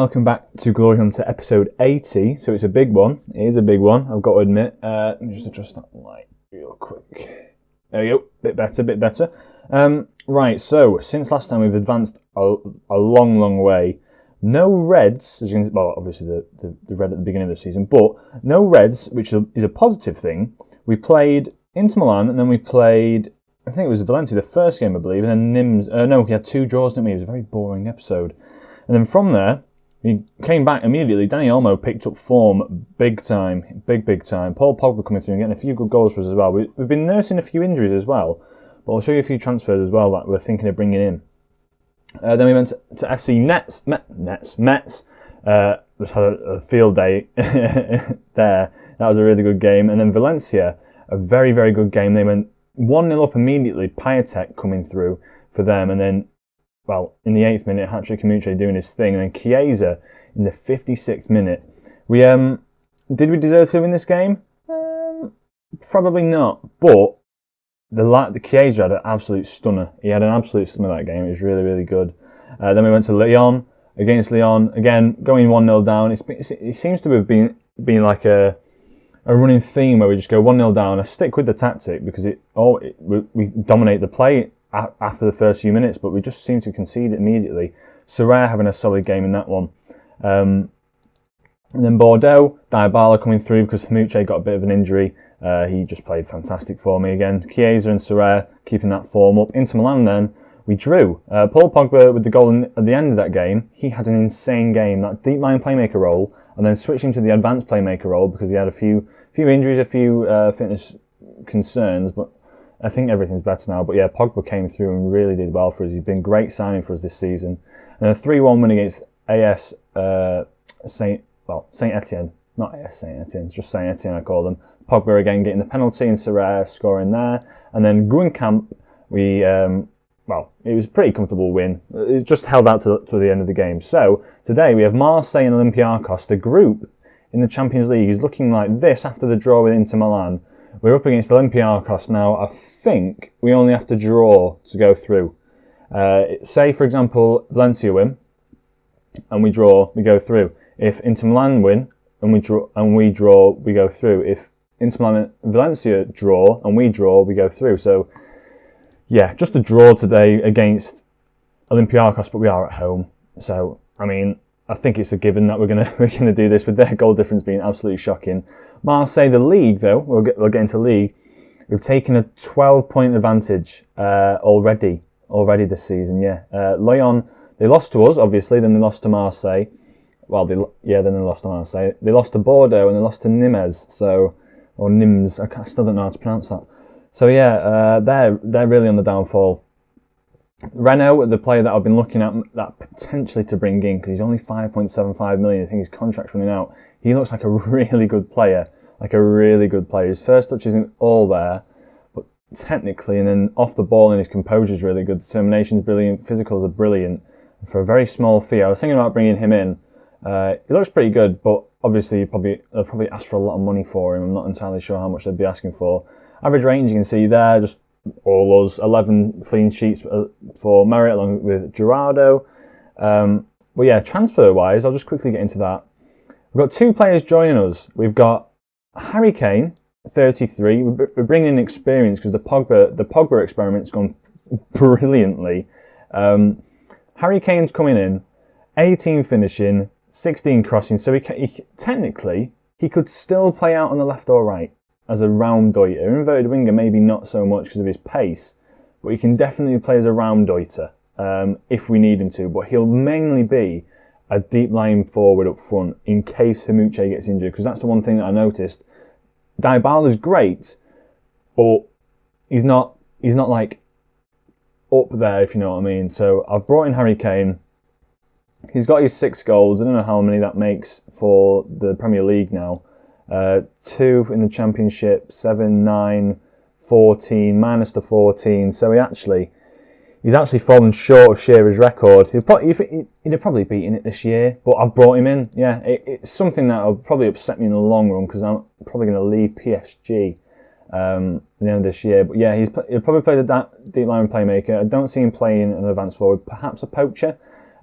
welcome back to Glory Hunter episode 80. So it's a big one. It is a big one, I've got to admit. Let me just adjust that light real quick. There we go. Bit better. Right, so since last time we've advanced a long way. No reds, as you can see, well, obviously the red at the beginning of the season, but no reds, which is a positive thing. We played Inter Milan, and then we played, I think it was Valencia, the first game, I believe, and then we had 2 draws, didn't we? It was a very boring episode. And then from there, we came back immediately. Danny Olmo picked up form big time. Paul Pogba coming through and getting a few good goals for us as well. We've been nursing a few injuries as well, but I'll show you a few transfers as well that we're thinking of bringing in. Then we went to FC Metz. Just had a field day there. That was a really good game. And then Valencia, a very, very good game. They went 1-0 up immediately. Piatek coming through for them. And then, well, in the 8th minute, Patrick Haymanager doing his thing. And then Chiesa in the 56th minute. Did we deserve to win this game? Probably not. But the Chiesa had an absolute stunner. He had an absolute stunner that game. It was really, really good. Then we went to Lyon. Against Lyon. Again, going 1-0 down. It seems to have been like a running theme where we just go 1-0 down. I stick with the tactic because we dominate the play after the first few minutes, but we just seem to concede it immediately. Sorare having a solid game in that one. And then Bordeaux, Dybala coming through because Haymanager got a bit of an injury. He just played fantastic for me again. Chiesa and Sorare keeping that form up. Inter Milan then, we drew. Paul Pogba with the goal at the end of that game. He had an insane game, that deep line playmaker role, and then switched him to the advanced playmaker role because we had a few injuries, a few fitness concerns, but I think everything's better now. But yeah, Pogba came through and really did well for us. He's been great signing for us this season. And a 3-1 win against AS Saint Etienne. Not AS Saint Etienne, it's just Saint Etienne I call them. Pogba again getting the penalty and Sorare scoring there. And then Guingamp, it was a pretty comfortable win. It just held out to the end of the game. So today we have Marseille and Olympiakos. The group in the Champions League is looking like this after the draw with Inter Milan. We're up against Olympiakos now. I think we only have to draw to go through. Say, for example, Valencia win and we draw, we go through. If Inter Milan win and we draw, we go through. If Inter Milan and Valencia draw and we draw, we go through. So yeah, just a draw today against Olympiakos, but we are at home. So I mean, I think it's a given that we're gonna do this with their goal difference being absolutely shocking. Marseille, the Ligue though, we'll get into Ligue. We've taken a 12-point advantage already this season. Yeah, Lyon, they lost to us obviously, then they lost to Marseille. Well, then they lost to Marseille. They lost to Bordeaux and they lost to Nimes. Or Nims. I still don't know how to pronounce that. So yeah, they're really on the downfall. Renault, the player that I've been looking at that potentially to bring in, because he's only 5.75 million. I think his contract's running out. He looks like a really good player. His first touch isn't all there, but technically, and then off the ball and his composure's really good. Determination's brilliant. Physicals are brilliant. And for a very small fee, I was thinking about bringing him in. He looks pretty good, but obviously they'll probably ask for a lot of money for him. I'm not entirely sure how much they'd be asking for. Average range you can see there, just all us, 11 clean sheets for Merit along with Gerardo. But yeah, transfer-wise, I'll just quickly get into that. We've got 2 players joining us. We've got Harry Kane, 33. We're bringing in experience because the Pogba experiment's gone brilliantly. Harry Kane's coming in, 18 finishing, 16 crossing, so technically he could still play out on the left or right as a Raumdeuter. Inverted winger maybe not so much because of his pace, but he can definitely play as a Raumdeuter if we need him to, but he'll mainly be a deep line forward up front in case Haymanager gets injured, because that's the one thing that I noticed. Dybala's great, but he's not like up there, if you know what I mean. So I've brought in Harry Kane. He's got his 6 goals. I don't know how many that makes for the Premier League now. 2 in the Championship, 7, 9, 14, minus the 14. So he's actually fallen short of Shearer's record. He'd have probably beaten it this year, but I've brought him in. Yeah, it's something that will probably upset me in the long run because I'm probably going to leave PSG at the end of this year. But yeah, he'll probably play the deep line playmaker. I don't see him playing an advanced forward. Perhaps a poacher.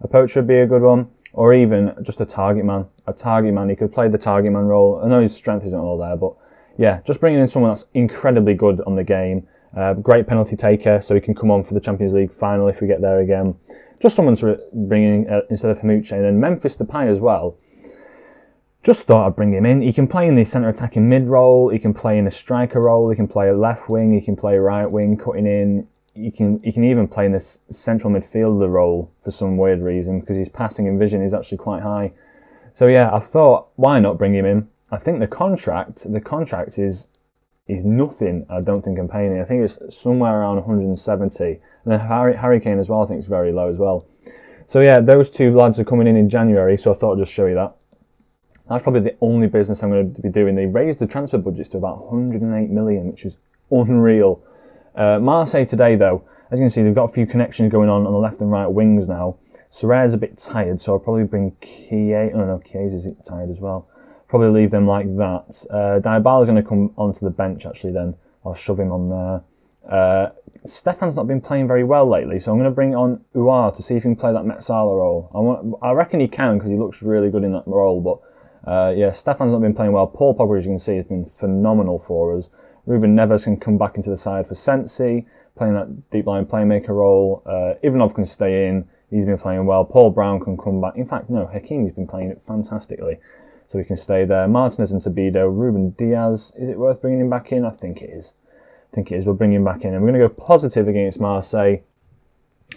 A poacher would be a good one. or even just a target man. He could play the target man role. I know his strength isn't all there, but yeah, just bringing in someone that's incredibly good on the game. Great penalty taker, so he can come on for the Champions League final if we get there again. Just someone to bring in instead of Haymanager. And then Memphis Depay as well. Just thought I'd bring him in. He can play in the centre attacking mid role. He can play in a striker role. He can play a left wing. He can play right wing, cutting in. He can even play in this central midfielder role for some weird reason, because his passing and vision is actually quite high. So yeah, I thought, why not bring him in? I think the contract is nothing. I don't think I'm paying it. I think it's somewhere around 170. And then Harry Kane as well, I think it's very low as well. So yeah, those two lads are coming in January, so I thought I'd just show you that. That's probably the only business I'm going to be doing. They raised the transfer budgets to about 108 million, which is unreal. Marseille today, though, as you can see, they've got a few connections going on the left and right wings now. Sorrelle's a bit tired, so I'll probably bring Chiesa. Oh no, Chiesa's tired as well. Probably leave them like that. Dybala's going to come onto the bench, actually, then. I'll shove him on there. Stefan's not been playing very well lately, so I'm going to bring on Uar to see if he can play that Metsala role. I reckon he can, because he looks really good in that role, but yeah, Stefan's not been playing well. Paul Pogba, as you can see, has been phenomenal for us. Ruben Neves can come back into the side for Sensi, playing that deep line playmaker role. Ivanov can stay in. He's been playing well. Paul Brown can come back. In fact, no, Hakimi's been playing it fantastically, so he can stay there. Martinez and Tobido. Ruben Diaz. Is it worth bringing him back in? I think it is. We'll bring him back in. And we're going to go positive against Marseille.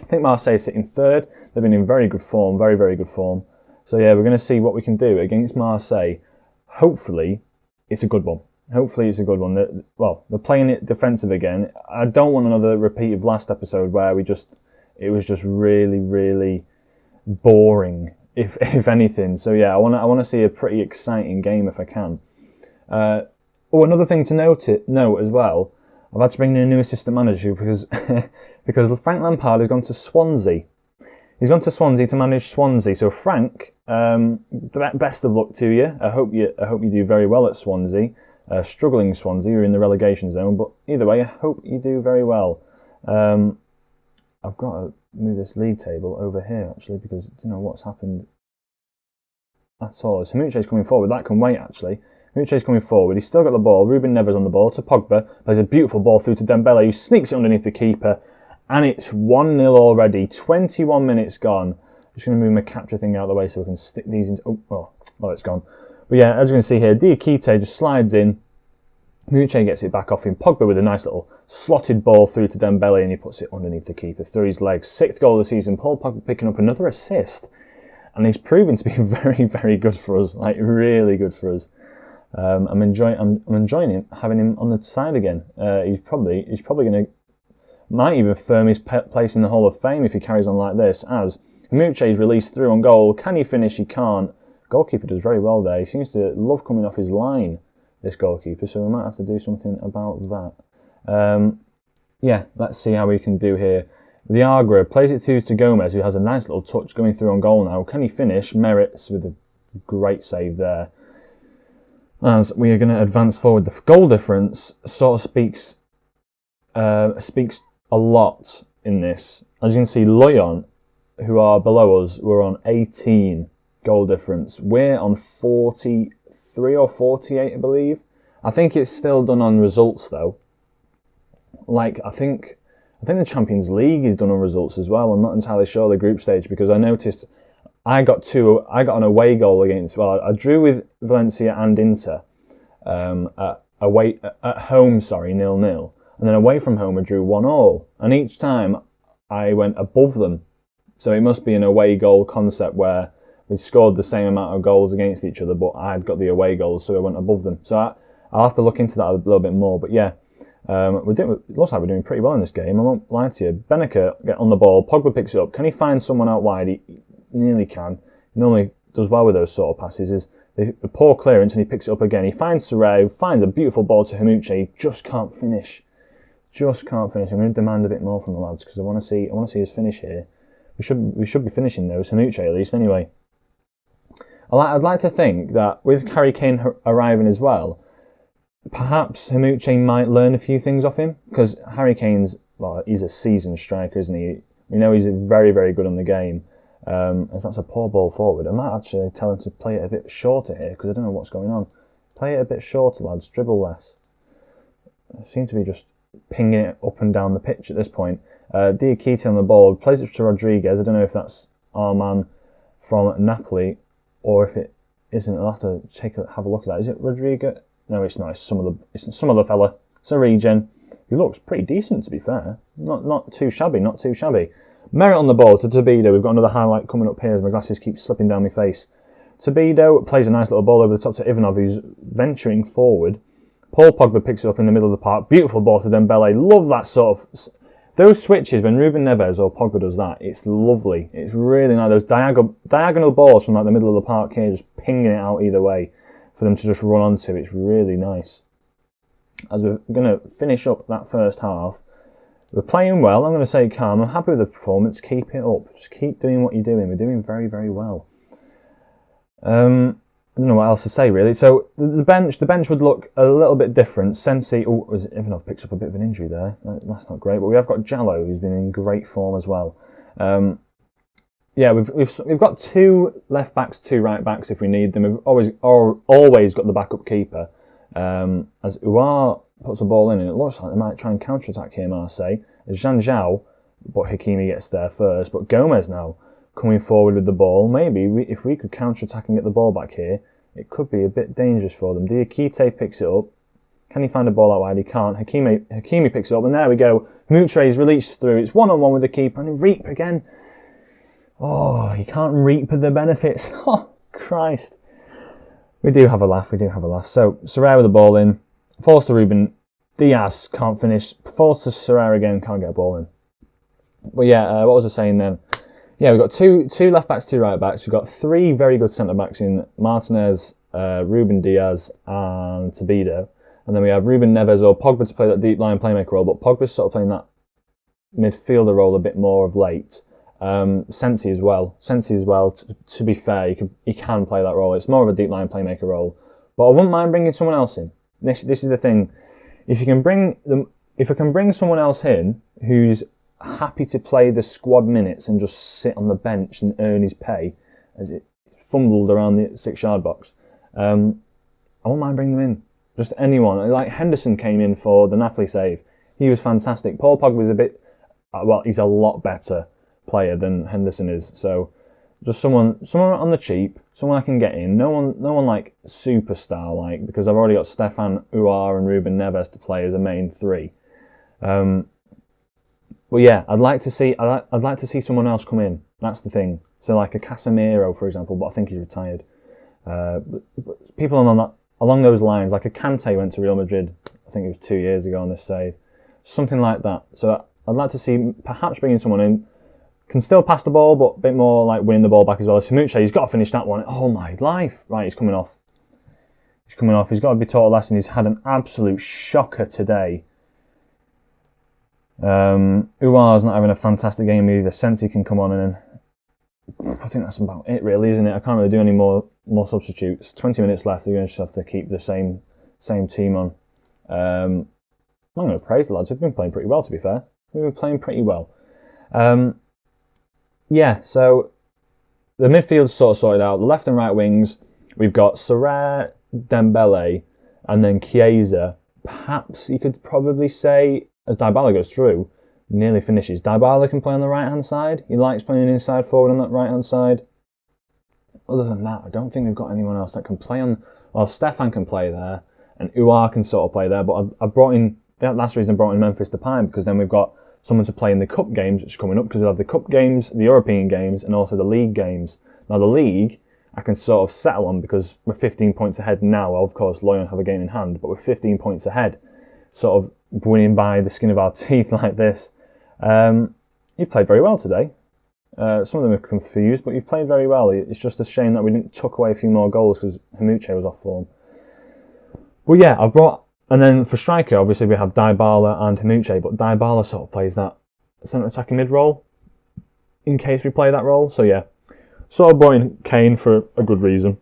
I think Marseille is sitting third. They've been in very good form, very, very good form. So yeah, we're going to see what we can do against Marseille. Hopefully, it's a good one. They're playing it defensive again. I don't want another repeat of last episode where it was just really, really boring, if anything. So yeah, I want to see a pretty exciting game if I can. Another thing to note as well, I've had to bring in a new assistant manager because Frank Lampard has gone to Swansea. He's gone to Swansea to manage Swansea. So Frank, best of luck to you. I hope you do very well at Swansea. Struggling Swansea, you're in the relegation zone, but either way, I hope you do very well. I've got to move this league table over here actually, because I don't know what's happened. That's all. Haymanager's coming forward. That can wait actually. Haymanager's coming forward. He's still got the ball. Ruben Neves on the ball to Pogba. Plays a beautiful ball through to Dembele, who sneaks it underneath the keeper. And it's 1-0 already. 21 minutes gone. Just going to move my capture thing out of the way so we can stick these into... Oh, it's gone. But yeah, as you can see here, Diakite just slides in. Haymanager gets it back off him. Pogba with a nice little slotted ball through to Dembele, and he puts it underneath the keeper through his legs. 6th goal of the season. Paul Pogba picking up another assist. And he's proven to be very, very good for us. Like, really good for us. I'm enjoying him, having him on the side again. He's probably going to... Might even firm his place in the Hall of Fame if he carries on like this, as Haymanager is released through on goal. Can he finish? He can't. Goalkeeper does very well there. He seems to love coming off his line, this goalkeeper, so we might have to do something about that. Yeah, let's see how we can do here. Liagra plays it through to Gomez, who has a nice little touch going through on goal now. Can he finish? Merits with a great save there. As we are going to advance forward. The goal difference sort of speaks a lot in this. As you can see, Lyon, who are below us, we're on 18 goal difference. We're on 43 or 48, I believe. I think it's still done on results though. Like, I think the Champions League is done on results as well. I'm not entirely sure the group stage, because I noticed I got an away goal against, I drew with Valencia and Inter at home, 0-0. And then away from home I drew 1-1. And each time I went above them. So it must be an away goal concept where we scored the same amount of goals against each other, but I'd got the away goals, so I went above them. So I'll have to look into that a little bit more. But yeah, it looks like we're doing pretty well in this game. I won't lie to you. Benaker get on the ball. Pogba picks it up. Can he find someone out wide? He nearly can. He normally does well with those sort of passes. Is the poor clearance, and he picks it up again. He finds Sorrelle, finds a beautiful ball to Haymanager. He just can't finish. I'm going to demand a bit more from the lads, because I want to see his finish here. We should be finishing those, Haymanager at least anyway. I'd like to think that with Harry Kane arriving as well, perhaps Haymanager might learn a few things off him, because Harry Kane's, he's a seasoned striker, isn't he? We know he's very, very good on the game. as that's a poor ball forward. I might actually tell him to play it a bit shorter here, because I don't know what's going on. Play it a bit shorter, lads. Dribble less. I seem to be just pinging it up and down the pitch at this point. Diakite on the ball, plays it to Rodriguez. I don't know if that's our man from Napoli, or if it isn't. I'll have to have a look at that. Is it Rodriguez? No, it's not. It's some other fella. It's a regen. He looks pretty decent, to be fair. Not too shabby, not too shabby. Merritt on the ball to Tabido. We've got another highlight coming up here as my glasses keep slipping down my face. Tabido plays a nice little ball over the top to Ivanov, who's venturing forward. Paul Pogba picks it up in the middle of the park. Beautiful ball to Dembele. Love that sort of... Those switches, when Ruben Neves or Pogba does that, it's lovely. It's really nice. Those diagonal balls from like the middle of the park here, just pinging it out either way for them to just run onto. It's really nice. As we're going to finish up that first half, we're playing well. I'm going to say calm. I'm happy with the performance. Keep it up. Just keep doing what you're doing. We're doing very, very well. I don't know what else to say, really. So the bench would look a little bit different. Sensi, Ivanov picks up a bit of an injury there. That's not great. But we have got Jallo, who's been in great form as well. Yeah, we've got 2 left backs, 2 right backs if we need them. We've always got the backup keeper. As Uar puts the ball in, and it looks like they might try and counter-attack here, Marseille. As Jean Zhao, but Hakimi gets there first. But Gomez now coming forward with the ball. Maybe if we could counter-attack and get the ball back here, it could be a bit dangerous for them. Diakite picks it up. Can he find a ball out wide? He can't. Hakimi picks it up, and there we go. Mutre's released through. It's 1-on-1 with the keeper, and Reap again. Oh, you can't reap the benefits. Oh, Christ. We do have a laugh. So, Sorare with the ball in. Falls to Ruben. Diaz can't finish. Falls to Sorare again. Can't get a ball in. But yeah, what was I saying then? Yeah, we've got two left backs, 2 right backs. We've got 3 very good centre backs in Martinez, Ruben Diaz, and Tabido. And then we have Ruben Neves or Pogba to play that deep line playmaker role. But Pogba's sort of playing that midfielder role a bit more of late. Sensi as well. To be fair, he can play that role. It's more of a deep line playmaker role. But I wouldn't mind bringing someone else in. This is the thing. If I can bring someone else in who's happy to play the squad minutes and just sit on the bench and earn his pay as it fumbled around the 6-yard box, I won't mind bringing them in. Just anyone. Like Henderson came in for the Napoli save. He was fantastic. Paul Pogba was he's a lot better player than Henderson is. So just someone on the cheap, someone I can get in. No one like superstar like, because I've already got Stefan Uar and Ruben Neves to play as a main 3. But yeah, I'd like to see someone else come in. That's the thing. So like a Casemiro, for example, but I think he's retired. But people along those lines, like a Kante went to Real Madrid, I think it was 2 years ago on this save. Something like that. So I'd like to see perhaps bringing someone in, can still pass the ball, but a bit more like winning the ball back as well. Simuche, he's got to finish that one. Oh my life. Right, he's coming off. He's got to be taught a lesson. He's had an absolute shocker today. Uar's not having a fantastic game either. Sensi can come on and I think that's about it really, isn't it? I can't really do any more substitutes. 20 minutes left, we're going to just have to keep the same team on. I'm going to praise the lads. We've been playing pretty well, to be fair. We've been playing pretty well. Yeah, so the midfield's sort of sorted out. The left and right wings, we've got Sorare, Dembele, and then Chiesa. Perhaps you could probably say, as Dybala goes through, nearly finishes. Dybala can play on the right-hand side. He likes playing inside forward on that right-hand side. Other than that, I don't think we've got anyone else that can play on... Well, Stefan can play there, and Uar can sort of play there, but I brought in... That's the reason I brought in Memphis Depay, because then we've got someone to play in the cup games, which is coming up, because we'll have the cup games, the European games, and also the league games. Now, the league, I can sort of settle on, because we're 15 points ahead now. Well, of course, Lyon have a game in hand, but we're 15 points ahead, sort of winning by the skin of our teeth like this. You've played very well today. Some of them are confused, but you've played very well. It's just a shame that we didn't tuck away a few more goals, because Haymanager was off form. Well, yeah, I've brought... And then for striker, obviously we have Dybala and Haymanager, but Dybala sort of plays that centre attacking mid role in case we play that role. So yeah, sort of brought in Kane for a good reason.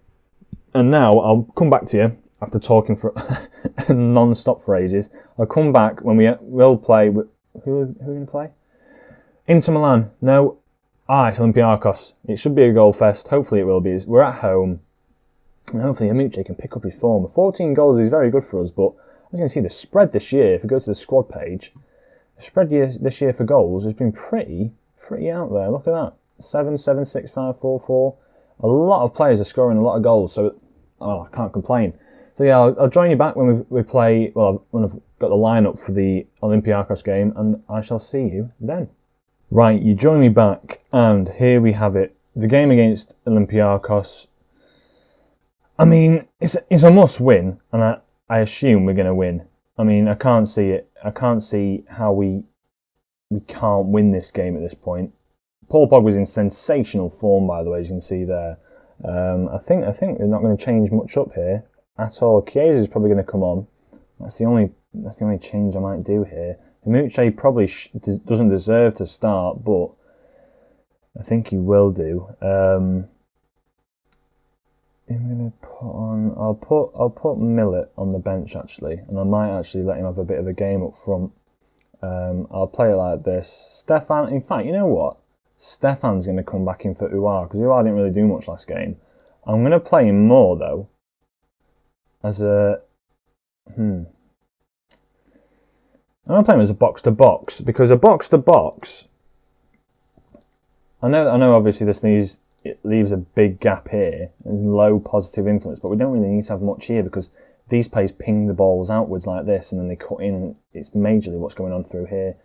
And now I'll come back to you after talking for non-stop for ages. I'll come back when we'll play with... Who are we going to play? Inter Milan. Now, it's Olympiakos. It should be a goal fest. Hopefully it will be. We're at home. And hopefully Haymanager can pick up his form. 14 goals is very good for us, but as you can see, the spread this year, if we go to the squad page, the spread this year for goals has been pretty out there. Look at that. 7, 7, 6, 5, 4, 4. A lot of players are scoring a lot of goals, so I can't complain. So yeah, I'll join you back when we play, well, when I've got the lineup for the Olympiakos game, and I shall see you then. Right, you join me back, and here we have it. The game against Olympiakos. I mean, it's a must-win, and I assume we're going to win. I mean, I can't see it. I can't see how we can't win this game at this point. Paul Pogba's in sensational form, by the way, as you can see there. I think they're not going to change much up here at all. Chiesa is probably going to come on. That's the only change I might do here. Haymanager probably doesn't deserve to start, but I think he will do. I'm going to put on. I'll put Millet on the bench actually, and I might actually let him have a bit of a game up front. I'll play it like this. Stefan. In fact, you know what? Stefan's going to come back in for Uar, because Uar didn't really do much last game. I'm going to play him more, though, as a... I'm going to play him as a box-to-box, because a box-to-box... I know obviously it leaves a big gap here, there's low positive influence, but we don't really need to have much here, because these players ping the balls outwards like this, and then they cut in, and it's majorly what's going on through here.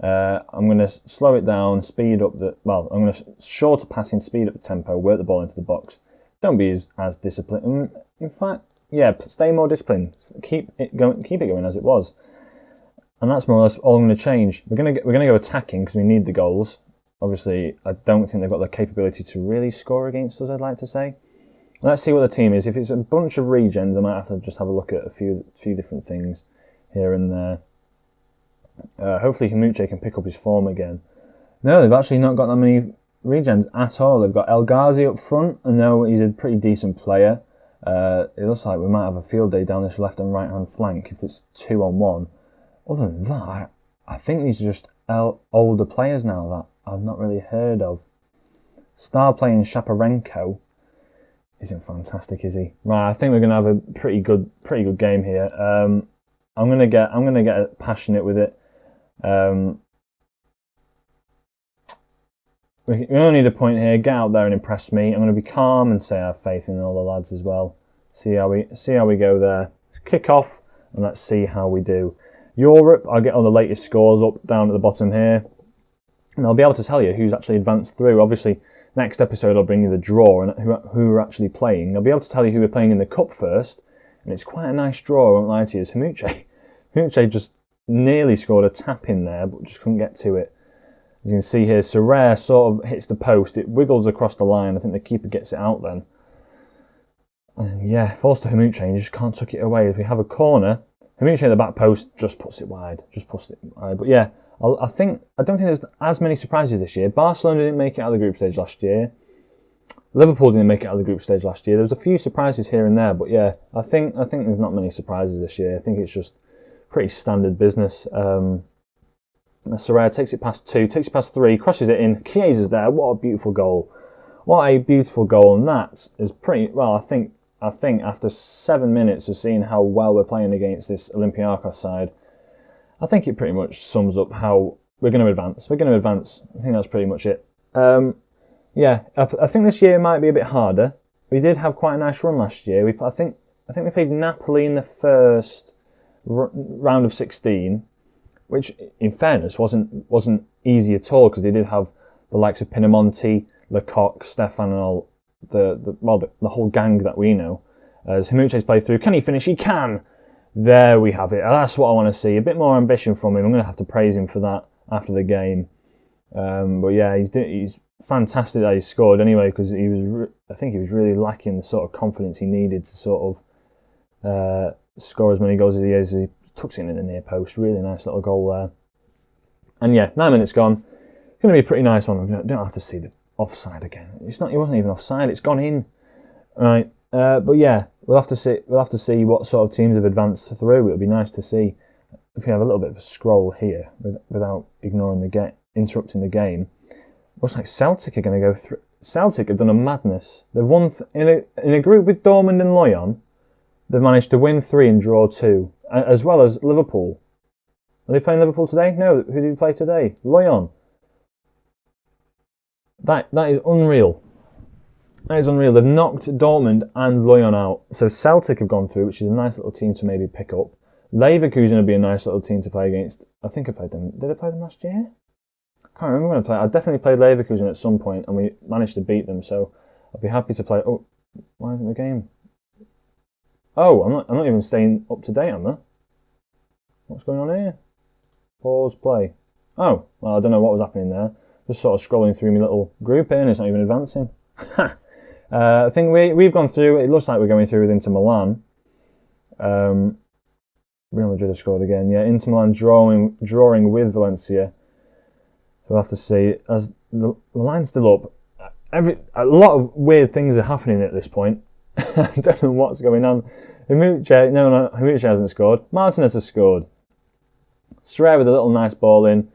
I'm going to slow it down, speed up the... Well, I'm going to shorter passing, speed up the tempo, work the ball into the box. Don't be as disciplined. In fact, yeah, stay more disciplined. Keep it going as it was. And that's more or less all I'm going to change. We're going to go attacking because we need the goals. Obviously, I don't think they've got the capability to really score against us, I'd like to say. Let's see what the team is. If it's a bunch of regens, I might have to just have a look at a few different things here and there. Hopefully Haymanager can pick up his form again. No, they've actually not got that many regens at all. They've got El Ghazi up front. I know he's a pretty decent player. It looks like we might have a field day down this left and right hand flank if it's 2-on-1. Other than that, I think these are just older players now that I've not really heard of. Star playing Shaparenko isn't fantastic, is he? Right, I think we're gonna have a pretty good game here. I'm gonna get passionate with it. We only need a point here. Get out there and impress me. I'm going to be calm and say I have faith in all the lads as well. See how we go there. Kick off and let's see how we do. Europe, I'll get all the latest scores up down at the bottom here, and I'll be able to tell you who's actually advanced through. Obviously, next episode I'll bring you the draw and who are actually playing. I'll be able to tell you who we're playing in the cup first, and it's quite a nice draw. I won't lie to you. It's Haymanager just nearly scored a tap in there, but just couldn't get to it. You can see here, Sorare sort of hits the post. It wiggles across the line. I think the keeper gets it out then. And yeah, falls to Haymanager. You just can't tuck it away. If we have a corner, Haymanager at the back post just puts it wide. But yeah, I don't think there's as many surprises this year. Barcelona didn't make it out of the group stage last year. Liverpool didn't make it out of the group stage last year. There was a few surprises here and there, but yeah, I think there's not many surprises this year. I think it's just pretty standard business. Sorare takes it past 2, takes it past 3, crosses it in. Chiesa's there. What a beautiful goal! What a beautiful goal! And that is pretty well. I think after 7 minutes of seeing how well we're playing against this Olympiakos side, I think it pretty much sums up how we're going to advance. We're going to advance. I think that's pretty much it. Yeah, I think this year might be a bit harder. We did have quite a nice run last year. I think we played Napoli in the first round of 16, which, in fairness, wasn't easy at all because they did have the likes of Pinamonti, Lecoq, Stefan, and all the whole gang that we know. As Haymanager's played through, can he finish? He can. There we have it. That's what I want to see. A bit more ambition from him. I'm going to have to praise him for that after the game. But yeah, he's fantastic that he scored anyway, because I think he was really lacking the sort of confidence he needed to sort of score as many goals as he is. He tucks it in the near post. Really nice little goal there. And yeah, 9 minutes gone. It's going to be a pretty nice one. We don't have to see the offside again. It wasn't even offside. It's gone in. Right. But yeah, we'll have to see what sort of teams have advanced through. It'll be nice to see if we have a little bit of a scroll here without ignoring interrupting the game. Looks like Celtic are going to go through. Celtic have done a madness. They've won in a group with Dortmund and Lyon. They've managed to win 3 and draw 2, as well as Liverpool. Are they playing Liverpool today? No. Who did they play today? Lyon. That is unreal. That is unreal. They've knocked Dortmund and Lyon out. So Celtic have gone through, which is a nice little team to maybe pick up. Leverkusen would be a nice little team to play against. I think I played them. Did I play them last year? I can't remember when I played. I definitely played Leverkusen at some point, and we managed to beat them. So I'd be happy to play. Oh, why isn't the game? Oh, I'm not even staying up to date, am I? What's going on here? Pause play. Oh, well, I don't know what was happening there. Just sort of scrolling through my little group here, and it's not even advancing. I think we've gone through. It looks like we're going through with Inter Milan. Real Madrid have scored again. Yeah, Inter Milan drawing with Valencia. We'll have to see. As the line's still up, a lot of weird things are happening at this point. I don't know what's going on. Haymanager hasn't scored. Martinez has scored. Stray with a little nice ball in.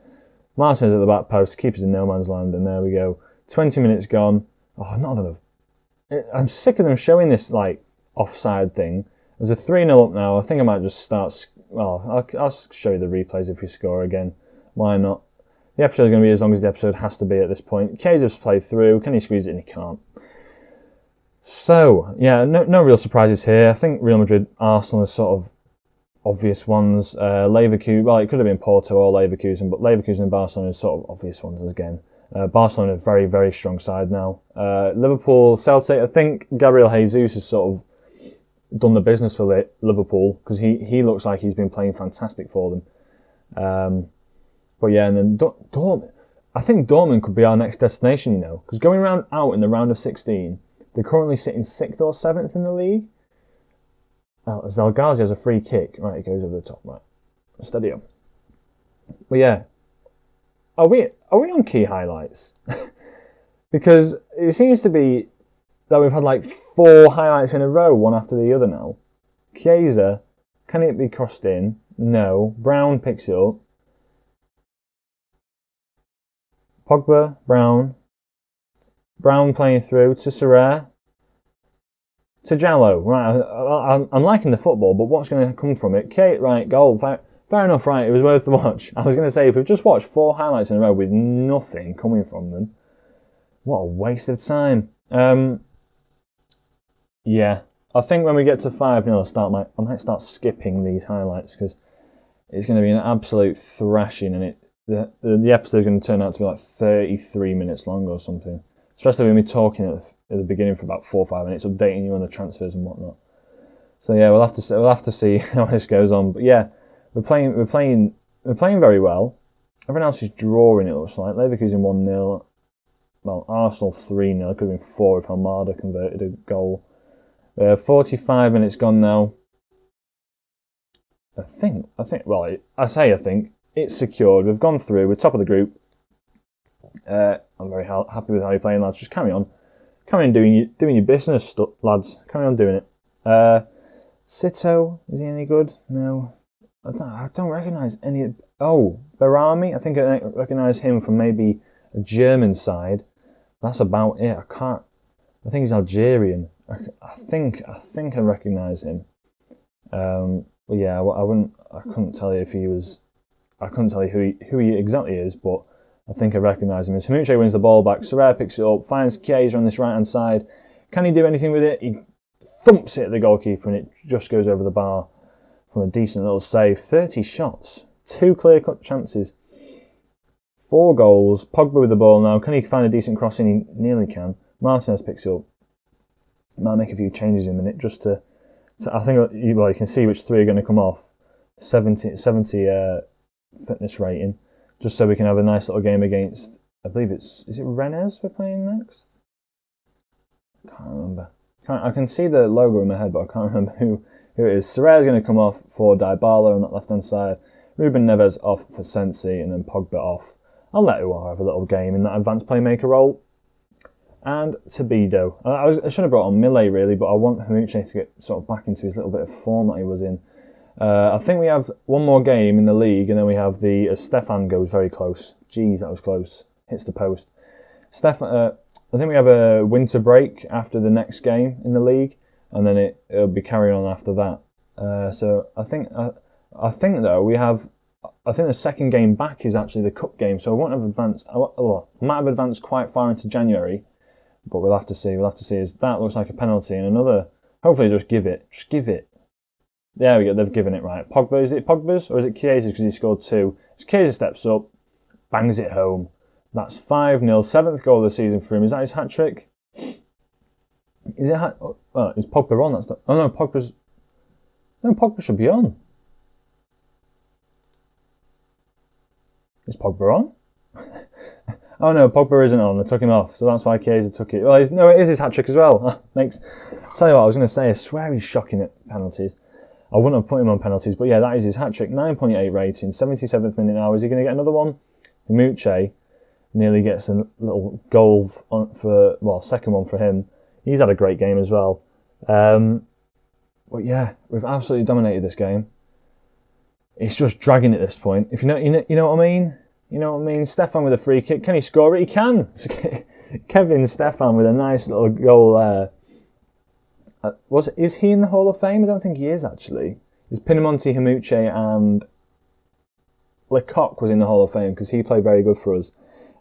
Martinez at the back post, keeper's in no man's land, and there we go. 20 minutes gone. Oh, not enough. I'm sick of them showing this like offside thing. There's a 3-0 up now. I think I might just start. Well, I'll show you the replays if we score again. Why not? The episode's going to be as long as the episode has to be at this point. Kazev's played through. Can he squeeze it in? He can't. So, yeah, no real surprises here. I think Real Madrid, Arsenal is sort of obvious ones. Leverkusen, well, it could have been Porto or Leverkusen, but Leverkusen and Barcelona is sort of obvious ones again. Barcelona are a very, very strong side now. Liverpool, Celtic, I think Gabriel Jesus has sort of done the business for Liverpool because he looks like he's been playing fantastic for them. But yeah, and then Dortmund. I think Dortmund could be our next destination, you know, because going out in the round of 16, they're currently sitting 6th or 7th in the league. Oh, Zalgazi has a free kick. Right, it goes over the top. Right, steady up. But yeah, are we on key highlights? Because it seems to be that we've had like 4 highlights in a row, one after the other now. Chiesa, can it be crossed in? No. Brown picks it up. Pogba, Brown playing through to Serre, to Jallo. Right, I'm liking the football, but what's going to come from it? Kate, right, goal. Fair enough, right, it was worth the watch. I was going to say, if we've just watched 4 highlights in a row with nothing coming from them, what a waste of time. Yeah, I think when we get to 5-0, I might start skipping these highlights because it's going to be an absolute thrashing, and the episode's going to turn out to be like 33 minutes long or something. Especially when we're talking at the beginning for about 4 or 5 minutes, updating you on the transfers and whatnot. So yeah, we'll have to see how this goes on. But yeah, we're playing very well. Everyone else is drawing. It looks like Leverkusen 1-0. Well, Arsenal 3-0. It could have been 4 if Almada converted a goal. 45 minutes gone now. I think. Well, I think it's secured. We've gone through. We're top of the group. I'm very happy with how you're playing, lads. Just carry on doing your business, lads. Carry on doing it. Sito, is he any good? No, I don't recognise any. Oh, Berami. I think I recognise him from maybe a German side. That's about it. I think he's Algerian. I think I recognise him. But yeah, I couldn't tell you if he was. I couldn't tell you who he exactly is, but I think I recognise him. Haymanager wins the ball back. Serre picks it up, finds Chiesa on this right-hand side. Can he do anything with it? He thumps it at the goalkeeper and it just goes over the bar from a decent little save. 30 shots, 2 clear-cut chances, 4 goals. Pogba with the ball now. Can he find a decent crossing? He nearly can. Martinez picks it up. Might make a few changes in a minute just to I think, you can see which 3 are going to come off. 70 fitness rating. Just so we can have a nice little game against, I believe is it Rennes we're playing next? I can't remember. I can see the logo in my head, but I can't remember who it is. Serre is going to come off for Dybala on that left-hand side. Ruben Neves off for Sensi, and then Pogba off. I'll let Uar have a little game in that advanced playmaker role. And Tabido. I should have brought on Millet, really, but I want Haymanager to get sort of back into his little bit of form that he was in. I think we have one more game in the league, and then we have Stefan goes very close. Jeez, that was close. Hits the post. I think we have a winter break after the next game in the league, and then it'll be carrying on after that. So I think though we have. I think the second game back is actually the cup game, so I won't have advanced. I might have advanced quite far into January, but we'll have to see. We'll have to see. As that looks like a penalty, and another. Hopefully, just give it. Just give it. There we go. They've given it right. Pogba, is it Pogba's or is it Chiesa's because he scored 2? As Chiesa steps up, bangs it home. That's 5-0. 7th goal of the season for him. Is that his hat trick? Is it? Is Pogba on? That's not. Oh no, Pogba's. No, Pogba should be on. Is Pogba on? Oh no, Pogba isn't on. They took him off, so that's why Chiesa took it. Well, no, it is his hat trick as well. I'll tell you what, I was going to say. I swear he's shocking at penalties. I wouldn't have put him on penalties, but yeah, that is his hat trick. 9.8 rating, 77th minute now. Is he going to get another one? Haymanager nearly gets a little goal second one for him. He's had a great game as well. But yeah, we've absolutely dominated this game. It's just dragging at this point. If you know what I mean. You know what I mean? Stefan with a free kick. Can he score it? He can. Kevin Stefan with a nice little goal there. Is he in the Hall of Fame? I don't think he is, actually. Is Pinamonti, Haymanager and Lecoq was in the Hall of Fame because he played very good for us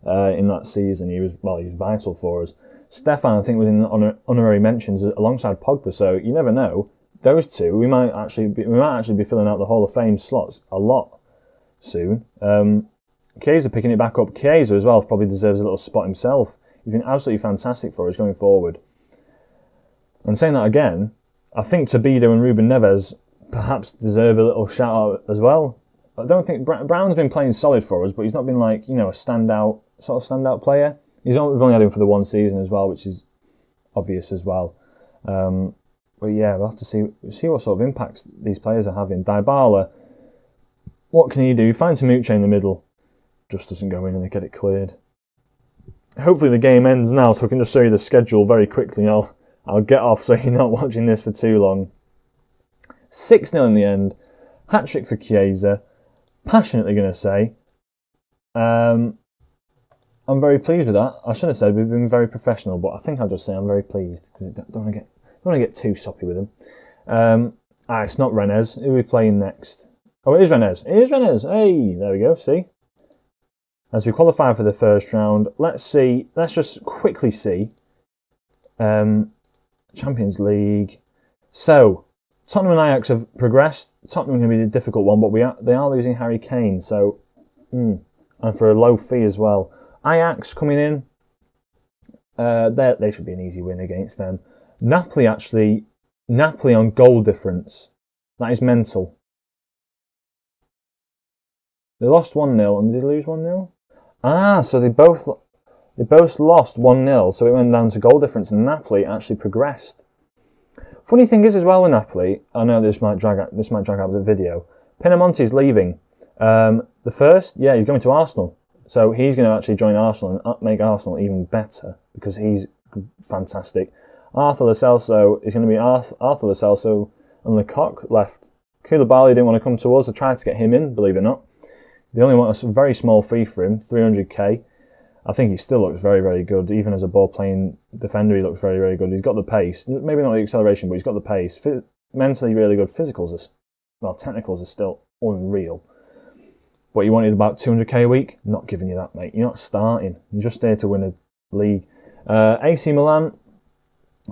in that season. He was vital for us. Stefan, I think, was in honorary mentions alongside Pogba, so you never know. Those two, we might actually be filling out the Hall of Fame slots a lot soon. Chiesa picking it back up. Chiesa as well probably deserves a little spot himself. He's been absolutely fantastic for us going forward. And saying that again, I think Tabido and Ruben Neves perhaps deserve a little shout out as well. I don't think Brown's been playing solid for us, but he's not been a standout player. We've only had him for the one season as well, which is obvious as well. But yeah, we'll have to see what sort of impacts these players are having. Dybala, what can he do? He finds Haymanager in the middle. Just doesn't go in and they get it cleared. Hopefully the game ends now so I can just show you the schedule very quickly. I'll get off so you're not watching this for too long. 6-0 in the end. Hat-trick for Chiesa. Passionately going to say. I'm very pleased with that. I should have said we've been very professional, but I think I'll just say I'm very pleased because I don't want to get too soppy with him. It's not Rennes. Who are we playing next? Oh, it is Rennes. It is Rennes. Hey, there we go. See? As we qualify for the first round, let's just quickly see. Champions League. So, Tottenham and Ajax have progressed. Tottenham are going to be a difficult one, but they are losing Harry Kane, so and for a low fee as well. Ajax coming in. They should be an easy win against them. Napoli on goal difference. That is mental. They lost 1-0 and did they lose 1-0? So they both lost 1-0, so it went down to goal difference and Napoli actually progressed. Funny thing is as well with Napoli, I know this might drag out the video. Pinamonti's leaving. The first, he's going to Arsenal. So he's going to actually join Arsenal and make Arsenal even better because he's fantastic. Arthur Lo Celso is going to be Arthur Lo Celso and Lecoq left. Koulibaly didn't want to come to us. I tried to get him in, believe it or not. They only want a very small fee for him, 300k. I think he still looks very, very good. Even as a ball-playing defender, he looks very, very good. He's got the pace. Maybe not the acceleration, but he's got the pace. Mentally really good. Technicals are still unreal. But you wanted about 200k a week? Not giving you that, mate. You're not starting. You're just there to win a league. AC Milan,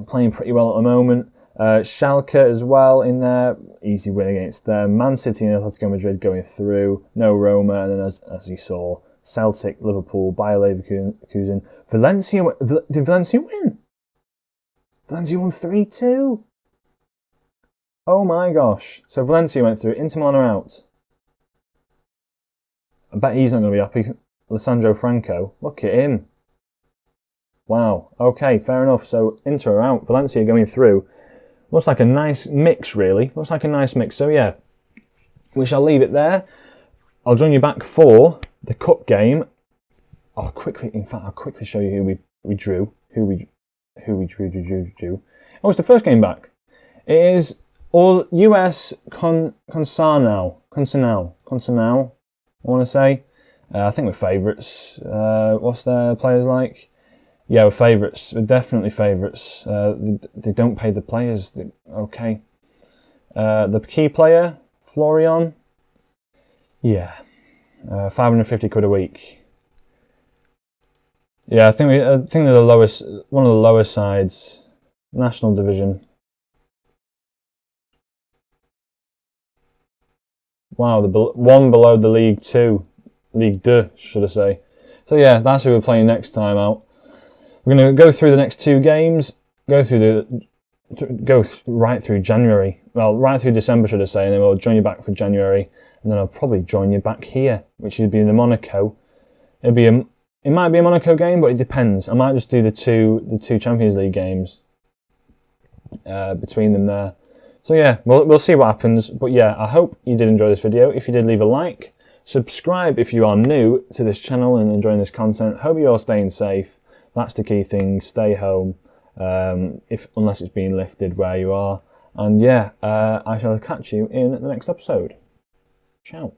playing pretty well at the moment. Schalke as well in there. Easy win against them. Man City and Atletico Madrid going through. No Roma. And then as you saw, Celtic, Liverpool, Bayer Leverkusen. Valencia. Did Valencia win? Valencia won 3-2. Oh my gosh. So Valencia went through. Inter Milan are out. I bet he's not going to be happy. Alessandro Franco. Look at him. Wow. Okay, fair enough. So Inter are out. Valencia going through. Looks like a nice mix, really. Looks like a nice mix. So yeah, we shall leave it there. I'll join you back for the cup game. I'll quickly show you who we drew. Who we drew. Oh, it's the first game back. It is all US Consanao. I want to say. I think we're favourites. What's their players like? Yeah, we're favourites. We're definitely favourites. They don't pay the players. Okay. The key player, Florian. Yeah. 550 quid a week. Yeah, I think they're the lowest, one of the lowest sides, national division. Wow, one below the League 2, Ligue 2, should I say. So yeah, that's who we're playing next time out. We're going to go through the next 2 games, go right through January. Well, right through December, should I say, and then we'll join you back for January, and then I'll probably join you back here, which would be the Monaco. It might be a Monaco game, but it depends. I might just do the two Champions League games between them there. So yeah, we'll see what happens. But yeah, I hope you did enjoy this video. If you did, leave a like. Subscribe if you are new to this channel and enjoying this content. Hope you're all staying safe. That's the key thing. Stay home, unless it's being lifted where you are. And yeah, I shall catch you in the next episode. Ciao.